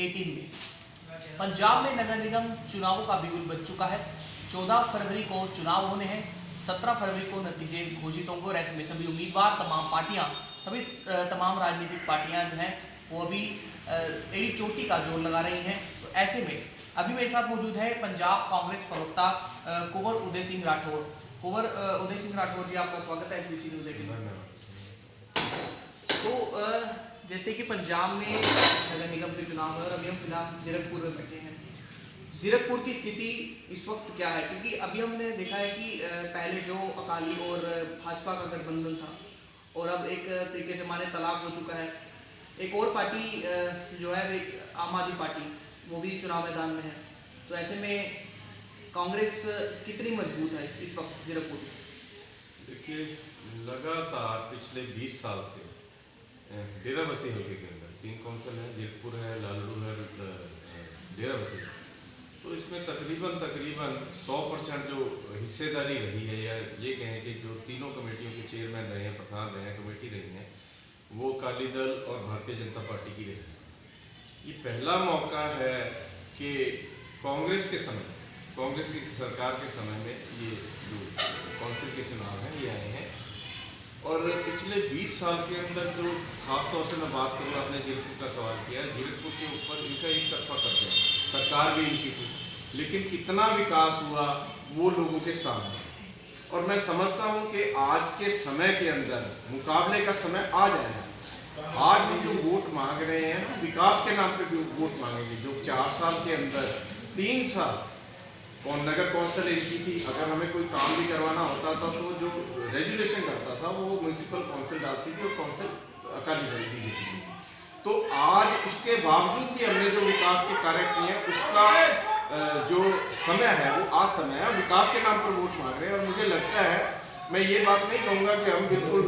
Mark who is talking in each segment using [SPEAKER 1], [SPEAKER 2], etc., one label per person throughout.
[SPEAKER 1] 18 में पंजाब में नगर निगम चुनावों का बिगुल बज चुका है। 14 फरवरी को चुनाव होने हैं। 17 फरवरी को नतीजे घोषित होंगे और ऐसे में सभी उम्मीदवार, तमाम राजनीतिक पार्टियां जो हैं वो अभी एड़ी चोटी का जोर लगा रही हैं। तो ऐसे में अभी मेरे साथ मौजूद है पंजाब कांग्रेस प्रवक्ता कुंवर उदय सिंह राठौर। कुंवर उदय सिंह राठौर जी, आपका स्वागत है एचबीसी न्यूज़ में। तो जैसे कि पंजाब में नगर निगम के चुनाव है और अभी हम फिलहाल जीरकपुर में बैठे हैं। जीरकपुर की स्थिति इस वक्त क्या है? क्योंकि अभी हमने देखा है कि पहले जो अकाली और भाजपा का गठबंधन था और अब एक तरीके से माने तलाक हो चुका है। एक और पार्टी जो है आम आदमी पार्टी, वो भी चुनाव मैदान में है। तो ऐसे में कांग्रेस कितनी मजबूत है इस वक्त जीरकपुर?
[SPEAKER 2] देखिए, लगातार पिछले 20 साल से डेराबस्सी हल्के के अंदर 3 कौंसिल है, जीरकपुर है, लालड़ू है, डेराबस्सी है। तो इसमें तकरीबन 100% जो हिस्सेदारी रही है, या ये कहें कि जो तीनों कमेटियों के चेयरमैन रहे हैं, प्रधान रहे हैं, कमेटी रही हैं, वो अकाली दल और भारतीय जनता पार्टी की रही है। ये पहला मौका है कि कांग्रेस के समय, कांग्रेस की सरकार के समय में ये जो कौंसिल के चुनाव हैं ये आए हैं। और पिछले 20 साल के अंदर जो खासतौर से मैं बात करूँ, आपने जीरकपुर का सवाल किया, जीरकपुर के ऊपर इनका एक तरफा कब्जा है, सरकार भी इनकी थी, लेकिन कितना विकास हुआ वो लोगों के सामने। और मैं समझता हूँ कि आज के समय के अंदर मुकाबले का समय आ जाए। आज हम जो वोट मांग रहे हैं, विकास के नाम पे भी वोट मांगेंगे। जो 4 साल के अंदर 3 साल और नगर कौंसिल इनकी थी, अगर हमें कोई काम भी करवाना होता था तो जो रेजुलेशन करता था वो म्यूनिसिपल काउंसिल डालती थी और काउंसिल अकाली दल बीजेपी की। तो आज उसके बावजूद भी हमने जो विकास के कार्य किए हैं, उसका जो समय है वो आज समय है, विकास के नाम पर वोट मांग रहे हैं। और मुझे लगता है, मैं ये बात नहीं कहूँगा कि हम बिल्कुल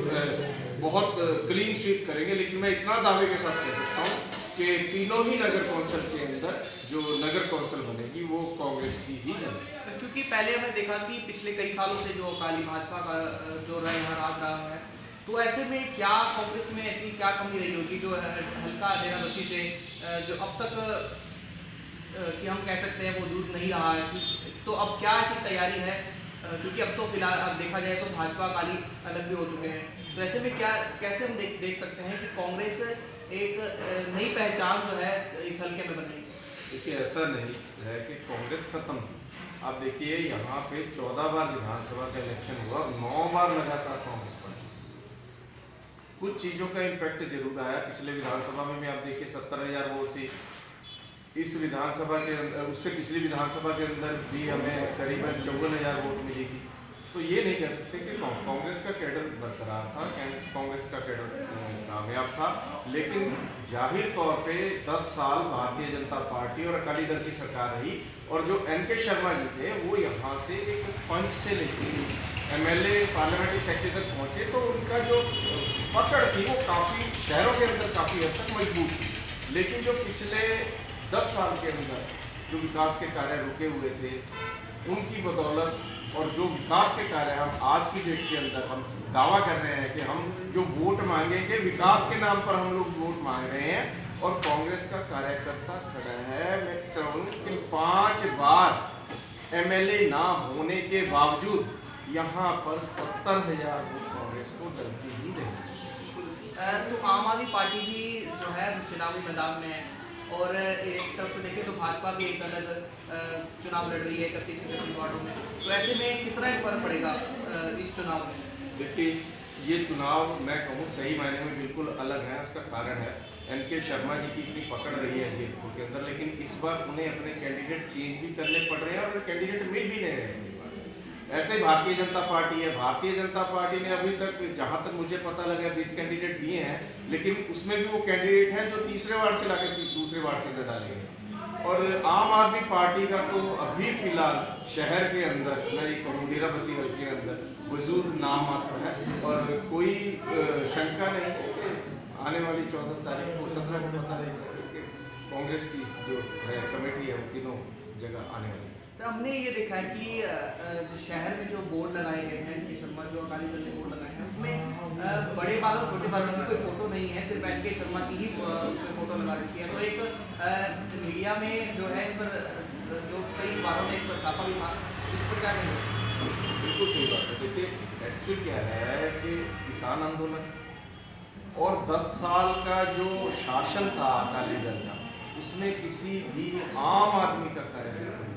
[SPEAKER 2] बहुत क्लीन स्वीप करेंगे, लेकिन मैं इतना दावे के साथ कह सकता हूँ कि तीनों ही नगर कौंसिल के अंदर जो नगर कौंसिल बनेगी वो कांग्रेस की ही बनेगी।
[SPEAKER 1] क्योंकि पहले हमने देखा कि पिछले कई सालों से जो अकाली भाजपा का जो यहाँ राज रहा है, तो ऐसे में क्या कांग्रेस में ऐसी क्या कमी रही होगी जो हल्का डेराबस्सी से जो अब तक कि हम कह सकते हैं वजूद नहीं रहा है, तो अब क्या ऐसी तैयारी है? क्योंकि अब तो फिलहाल अब देखा जाए तो भाजपा अकाली अलग भी हो चुके हैं। तो ऐसे में क्या कैसे हम देख सकते हैं कि कांग्रेस एक नई पहचान जो है इस हल्के में बनेगी?
[SPEAKER 2] देखिए, ऐसा नहीं है कि कांग्रेस खत्म थी। आप देखिए, यहाँ पे 14 बार विधानसभा का इलेक्शन हुआ, 9 बार लगातार कांग्रेस पार्टी। कुछ चीज़ों का इम्पैक्ट जरूर आया। पिछले विधानसभा में भी आप देखिए 70,000 वोट थी। इस विधानसभा के अंदर, उससे पिछली विधानसभा के अंदर भी हमें करीबन 54,000 वोट मिली थी। तो ये नहीं कह सकते कि कांग्रेस का कैडर बरकरार था, कांग्रेस का कैडर कामयाब था। लेकिन जाहिर तौर पे 10 साल भारतीय जनता पार्टी और अकाली दल की सरकार रही, और जो एनके शर्मा जी थे वो यहाँ से एक पंच से लेकर एमएलए पार्लियामेंट्री सेक्रेटरी तक पहुँचे, तो उनका जो पकड़ थी वो काफ़ी शहरों के अंदर काफ़ी हद तक मजबूत थी। लेकिन जो पिछले 10 साल के अंदर जो विकास के कार्य रुके हुए थे, उनकी बदौलत और जो विकास के कार्य हम आज की डेट के अंदर हम दावा कर रहे हैं कि हम जो वोट मांगेंगे, विकास के नाम पर हम लोग वोट मांग रहे हैं। और कांग्रेस का कार्यकर्ता खड़ा है, मैं कहूँ कि 5 बार एमएलए ना होने के बावजूद यहाँ पर 70,000 वोट कांग्रेस को डलती ही रही।
[SPEAKER 1] तो आम आदमी पार्टी भी जो है चुनावी मैदान में है, और एक तरफ से देखें तो भाजपा भी एक अलग चुनाव लड़ रही है 31 वार्डों में। तो ऐसे में कितना फर्क पड़ेगा इस चुनाव में?
[SPEAKER 2] देखिए, ये चुनाव मैं कहूँ सही मायने में बिल्कुल अलग है। उसका कारण है एनके शर्मा जी की इतनी पकड़ रही है जीरकपुर के अंदर, लेकिन इस बार उन्हें अपने कैंडिडेट चेंज भी करने पड़ रहे हैं और कैंडिडेट मिल भी नहीं रहे हैं। ऐसे भारतीय जनता पार्टी है, भारतीय जनता पार्टी ने अभी तक, जहां तक मुझे पता लगा, 20 कैंडिडेट दिए हैं, लेकिन उसमें भी वो कैंडिडेट हैं जो तीसरे वार्ड से लाकर दूसरे वार्ड के अंदर डालेंगे। और आम आदमी पार्टी का तो अभी फिलहाल शहर के अंदर, मैं ये कहूँ डेराबस्सी के अंदर वजूद नाम मात्र है, और कोई शंका नहीं कि आने वाली 14 तारीख को 17 को पता लगेगा कि कांग्रेस की जो है कमेटी है वो तीनों जगह आने वाली है।
[SPEAKER 1] सर हमने ये देखा है कि जो शहर में जो बोर्ड लगाए गए हैं के शर्मा जो अकाली दल ने बोर्ड लगाए हैं उसमें बड़े बालों छोटे बालों की कोई फोटो नहीं है, सिर्फ एन के शर्मा की ही उसमें फोटो लगा रखी है। तो एक मीडिया में जो है इस पर जो कई बारों ने इस पर छापा भी था, इस पर क्या कहेंगे?
[SPEAKER 2] बिल्कुल सही बात है। देखिए एक्चुअल क्या है कि किसान आंदोलन और 10 साल का जो शासन था अकाली दल का, उसमें किसी भी आम आदमी का कार्यक्रम नहीं।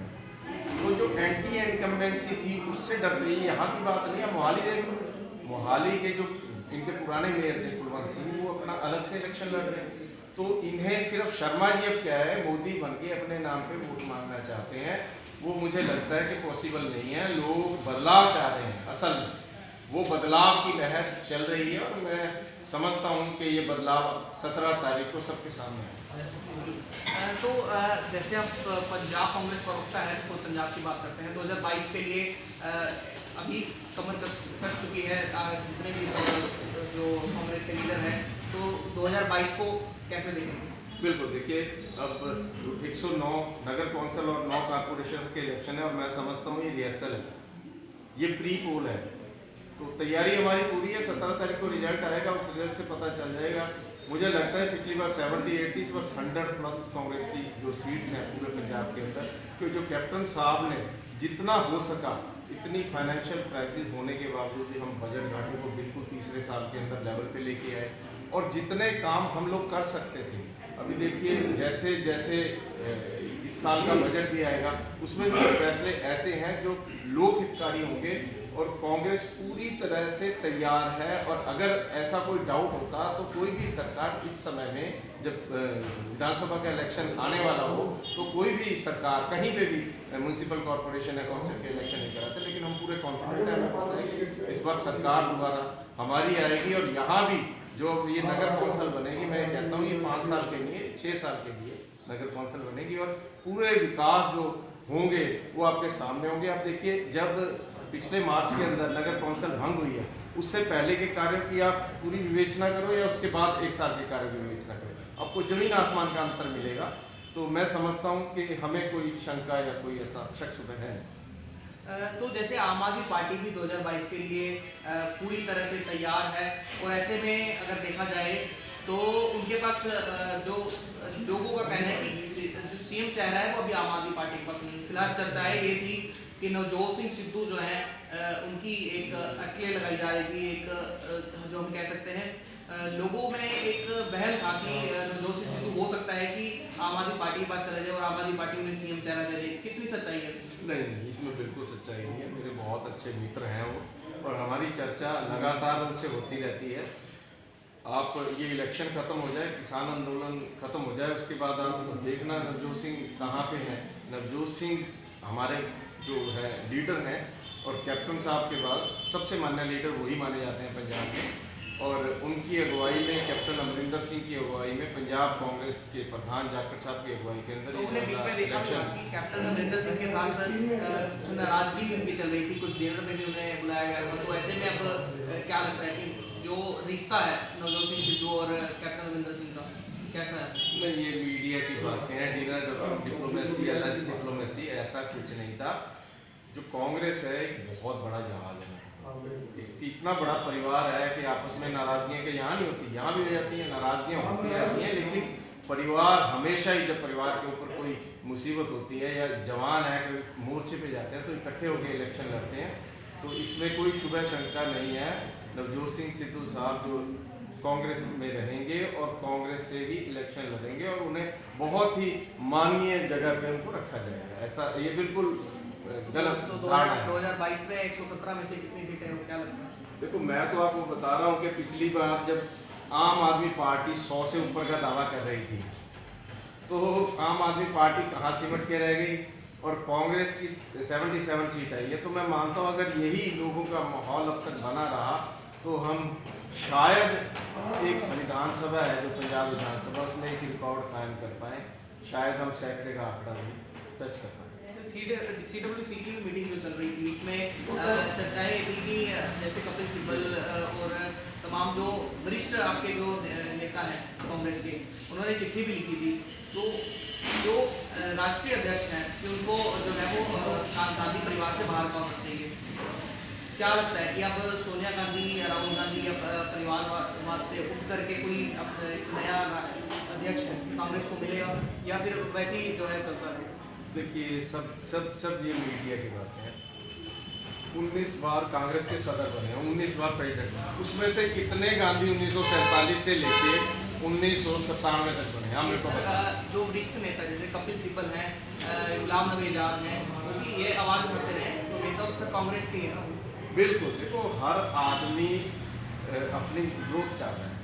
[SPEAKER 2] तो जो एंटी इनकम्बेंसी थी उससे डरते ही, यहाँ की बात नहीं है, मोहाली देख लो, मोहाली के जो इनके पुराने मेयर थे कुलवंत सिंह, वो अपना अलग से इलेक्शन लड़ रहे हैं। तो इन्हें सिर्फ शर्मा जी अब क्या है, मोदी बन के अपने नाम पे वोट मांगना चाहते हैं। वो मुझे लगता है कि पॉसिबल नहीं है। लोग बदलाव चाह रहे हैं, असल में वो बदलाव की लहर चल रही है और मैं समझता हूँ कि ये बदलाव 17 तारीख को सबके सामने है।
[SPEAKER 1] तो जैसे आप पंजाब कांग्रेस प्रवक्ता है, तो पंजाब की बात करते हैं 2022 के लिए अभी कमर कस चुकी है जितने भी जो कांग्रेस के लीडर हैं, तो 2022 को कैसे देखेंगे?
[SPEAKER 2] बिल्कुल, देखिए अब 109 नगर कौंसिल और 9 कॉर्पोरेशन के इलेक्शन है और मैं समझता हूँ ये रिहर्सल है, ये प्री पोल है। तो तैयारी हमारी पूरी है। 17 तारीख को रिजल्ट आएगा, उस रिजल्ट से पता चल जाएगा। मुझे लगता है पिछली बार 70-80 इस बार 100+ कांग्रेस की जो सीट्स हैं पूरे पंजाब के अंदर, क्योंकि जो कैप्टन साहब ने जितना हो सका, इतनी फाइनेंशियल क्राइसिस होने के बावजूद भी हम बजट घाटे को बिल्कुल तीसरे साल के अंदर लेवल पे लेके आए और जितने काम हम लोग कर सकते थे, अभी देखिए जैसे जैसे इस साल का बजट भी आएगा उसमें भी फैसले ऐसे हैं जो लोक हितकारी होंगे और कांग्रेस पूरी तरह से तैयार है। और अगर ऐसा कोई डाउट होता तो कोई भी सरकार इस समय में, जब विधानसभा का इलेक्शन आने वाला हो, तो कोई भी सरकार कहीं पे भी म्यूनसिपल कॉर्पोरेशन या काउंसिल के इलेक्शन नहीं कराते। लेकिन हम पूरे कॉन्फिडेंट हैं, हमें पता है कि इस बार सरकार दोबारा हमारी आएगी और यहाँ भी जो ये नगर कौंसिल बनेगी, मैं कहता हूँ ये 5 साल के लिए 6 साल के लिए नगर कौंसिल बनेगी और पूरे विकास जो होंगे वो आपके सामने होंगे। आप देखिए जब पिछले मार्च के अंदर नगर कौंसिल भंग हुई है, उससे पहले के कार्यों की आप पूरी विवेचना करो या उसके बाद 1 साल के कार्यों की विवेचना करो, आपको जमीन आसमान का अंतर मिलेगा। तो मैं समझता हूँ कि हमें कोई शंका या कोई ऐसा शक शुबह है।
[SPEAKER 1] तो जैसे आम आदमी पार्टी भी 2022 के लिए पूरी तरह से तैयार है और ऐसे में अगर देखा जाए तो उनके पास जो लोगों का कहना है कि जो सीएम चेहरा है वो अभी आम आदमी पार्टी के पास नहीं। फिलहाल चर्चाएं ये थी कि नवजोत सिंह सिद्धू जो है उनकी एक अटकलें लगाई जा रही थी, एक जो हम कह सकते हैं लोगों में एक बहम था कि नवजोत सिंह सिद्धू हो सकता है कि आम आदमी पार्टी के पास चले जाए और आम आदमी पार्टी उन्हें सीएम चेहरा दे दे। कितनी सच्चाई है इसमें?
[SPEAKER 2] नहीं, इसमें बिल्कुल सच्चाई नहीं है। मेरे बहुत अच्छे मित्र हैं वो और हमारी चर्चा लगातार उनसे होती रहती है। आप ये इलेक्शन खत्म हो जाए, किसान आंदोलन खत्म हो जाए, उसके बाद आप देखना नवजोत सिंह कहाँ पे हैं। नवजोत सिंह हमारे जो है लीडर हैं और कैप्टन साहब के बाद सबसे मान्य लीडर वही माने जाते हैं पंजाब में। और उनकी अगुवाई में, कैप्टन अमरिंदर सिंह की अगुवाई में, पंजाब कांग्रेस के प्रधान जाखड़ साहब की अगुवाई के अंदर
[SPEAKER 1] तो उन्हें बीच में देखा कि कैप्टन अमरिंदर सिंह के साथ नाराजगी भी उनकी चल रही थी, कुछ देर में भी उन्हें बुलाया गया था। तो ऐसे में अब क्या लगता है कि जो रिश्ता है नवजोत सिंह सिद्धू और कैप्टन अमरिंदर सिंह का कैसा है?
[SPEAKER 2] नहीं, ये मीडिया की बातें हैं, डिनर डिप्लोमेसी या लंच डिप्लोमेसी, ऐसा कुछ नहीं था। जो कांग्रेस है एक बहुत बड़ा जहाज है, इसकी इतना बड़ा परिवार है कि आपस में नाराजगियां के यहाँ नहीं होती, यहाँ भी हो जाती हैं, नाराजगियां होती रहती हैं। लेकिन परिवार हमेशा ही, जब परिवार के ऊपर कोई मुसीबत होती है या जवान है कोई मोर्चे पे जाते हैं तो इकट्ठे होकर इलेक्शन लड़ते हैं। तो इसमें कोई शुभ शंका नहीं है। नवजोत सिंह सिद्धू साहब जो कांग्रेस में रहेंगे और कांग्रेस से ही इलेक्शन लड़ेंगे और उन्हें बहुत ही माननीय जगह पे उनको रखा जाएगा। ऐसा ये बिल्कुल गलत
[SPEAKER 1] तो 2022 में 117 में से कितनी सीटें हो, क्या लगता है?
[SPEAKER 2] देखो, मैं तो आपको बता रहा हूँ कि पिछली बार जब आम आदमी पार्टी 100 से ऊपर का दावा कर रही थी तो आम आदमी पार्टी कहाँ सिमट के रह गई और कांग्रेस की 77 सीट आई है। तो मैं मानता हूँ अगर यही लोगों का माहौल अब तक बना रहा तो हम शायद एक संविधान सभा है जो पंजाब विधानसभा, उसमें एक रिकॉर्ड कायम कर पाए, शायद हम सैकड़े का आंकड़ा भी टच कर पाए।
[SPEAKER 1] CWC की मीटिंग जो चल रही थी उसमें चर्चाएं थी कि जैसे कपिल सिब्बल और तमाम जो वरिष्ठ आपके जो नेता हैं कांग्रेस के, उन्होंने चिट्ठी भी लिखी थी तो जो राष्ट्रीय अध्यक्ष हैं कि उनको जो है वो गांधी परिवार से बाहर का होना चाहिए। क्या लगता है कि अब सोनिया गांधी या राहुल गांधी या परिवारवाद से उठ करके कोई अब एक नया अध्यक्ष कांग्रेस को मिलेगा या फिर वैसे ही जो है चलता रहेगा?
[SPEAKER 2] देखिए, सब सब सब ये मीडिया की बातें हैं। 19 बार कांग्रेस के सदर बने हैं, 19 बार प्रेसिडेंट बने, उसमें से कितने गांधी 1947 से लेके 1997 तक बने? हम लोग को
[SPEAKER 1] जो वरिष्ठ नेता जैसे कपिल सिब्बल हैं, गुलाम नबी आजाद हैं, वो भी ये आवाज उठाते रहे, तो नेता तो सर कांग्रेस के ही है ना।
[SPEAKER 2] बिल्कुल, देखो हर आदमी अपनी ग्रोथ चाहता है,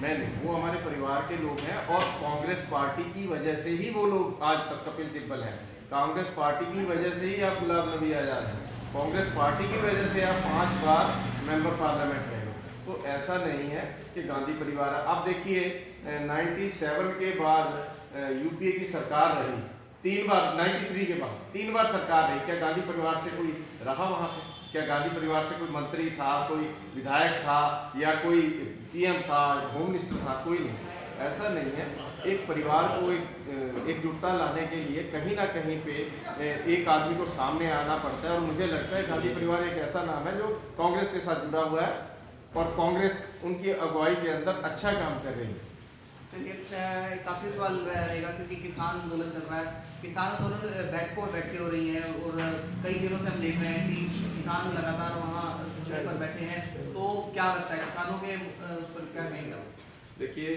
[SPEAKER 2] मैं नहीं, वो हमारे परिवार के लोग हैं और कांग्रेस पार्टी की वजह से ही वो लोग आज सब कपिल सिब्बल हैं। कांग्रेस पार्टी की वजह से ही आप गुलाम नबी आजाद हैं, कांग्रेस पार्टी की वजह से आप 5 बार मेंबर पार्लियामेंट रहे हो। तो ऐसा नहीं है कि गांधी परिवार। आप देखिए 97 के बाद यूपीए की सरकार रही 3 बार, 93 के बाद 3 बार सरकार रही। क्या गांधी परिवार से कोई रहा वहाँ पे? क्या गांधी परिवार से कोई मंत्री था, कोई विधायक था या कोई पीएम था, होम मिनिस्टर था? कोई नहीं। ऐसा नहीं है। एक परिवार को एकजुटता लाने के लिए कहीं ना कहीं पे एक आदमी को सामने आना पड़ता है और मुझे लगता है गांधी परिवार एक ऐसा नाम है जो कांग्रेस के साथ जुड़ा हुआ है और कांग्रेस उनकी अगुवाई के अंदर अच्छा काम कर रही है।
[SPEAKER 1] काफी सवाल रहेगा क्योंकि किसान आंदोलन चल रहा है, किसान आंदोलन बैठे हो रही है और कई दिनों से हम देख रहे हैं कि किसान लगातार वहाँ धरने पर बैठे हैं। तो क्या लगता है किसानों के उस पर क्या कहेंगे?
[SPEAKER 2] देखिए,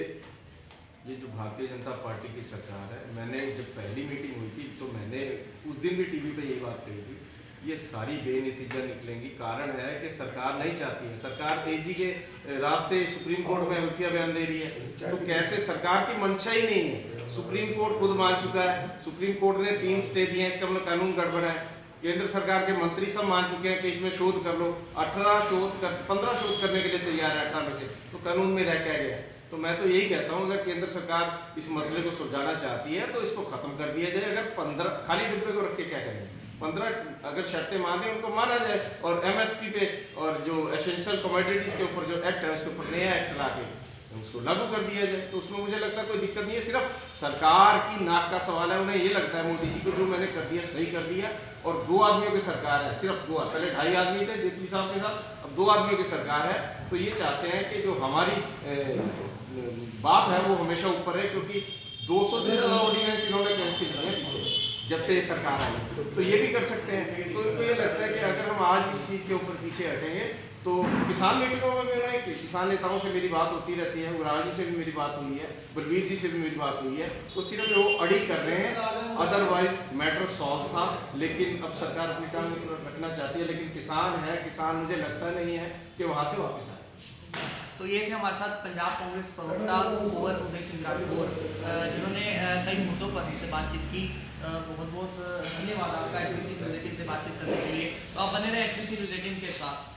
[SPEAKER 2] ये जो भारतीय जनता पार्टी की सरकार है, मैंने जब पहली मीटिंग हुई थी तो मैंने उस दिन भी टीवी पे यही बात कही थी, ये सारी बेनतीजा निकलेंगी। कारण है कि सरकार नहीं चाहती है, सरकार एजी के रास्ते सुप्रीम कोर्ट में हल्फिया बयान दे रही है। तो कैसे? सरकार की मंशा ही नहीं है। सुप्रीम कोर्ट खुद मान चुका है, सुप्रीम कोर्ट ने 3 स्टे दिए हैं, इसका मतलब कानून गड़बड़ है। केंद्र सरकार के मंत्री सब मान चुके हैं कि इसमें शोध कर लो, 15 शोध करने के लिए तैयार है 18 में से, तो कानून में रह क्या गया? तो मैं तो यही कहता हूँ, अगर केंद्र सरकार इस मसले को सुलझाना चाहती है तो इसको खत्म कर दिया जाए। अगर 15 खाली डिब्बे को रख के क्या करेंगे? 15 अगर शर्तें माने उनको माना जाए और एमएसपी पे और जो एसेंशियल कमोडिटीज के ऊपर जो एक्ट है उसके ऊपर नया एक्ट ला के उसको लागू कर दिया जाए। तो उसमें मुझे लगता है कोई दिक्कत नहीं है। सिर्फ सरकार की नाक का सवाल है। उन्हें ये लगता है मोदी जी को जो मैंने कर दिया सही कर दिया, और 2 आदमियों की सरकार है, सिर्फ 2। पहले 2.5 आदमी थे जेटली साहब के साथ, अब 2 आदमियों की सरकार है। तो ये चाहते हैं कि जो हमारी बात है वो हमेशा ऊपर है, क्योंकि 200 से ज़्यादा ऑर्डिनेंस इन्होंने कैंसिल किए हैं पीछे जब से ये सरकार आई। तो ये भी कर सकते हैं। तो इनको ये लगता है कि अगर हम आज इस चीज़ के ऊपर पीछे हटेंगे तो किसान मीटिंगों में भी उन्हें किसान नेताओं से मेरी बात होती रहती है, उग्राल जी से भी मेरी बात हुई है, बलबीर जी से भी मेरी बात हुई है। तो सिर्फ वो अड़ी कर रहे हैं, अदरवाइज मैटर सॉल्व था। लेकिन अब सरकार अपनी टांग रखना चाहती है, लेकिन किसान है, किसान मुझे लगता नहीं है कि वहाँ से वापस आए।
[SPEAKER 1] तो ये थे हमारे साथ पंजाब कांग्रेस प्रवक्ता कुंवर उदय सिंह राठौर, जिन्होंने कई मुद्दों पर हमसे बातचीत की। बहुत बहुत धन्यवाद आपका एचपीसी न्यूज़ 18 से बातचीत करने के लिए। तो आप बने रहे एचपीसी न्यूज़ 18 के साथ।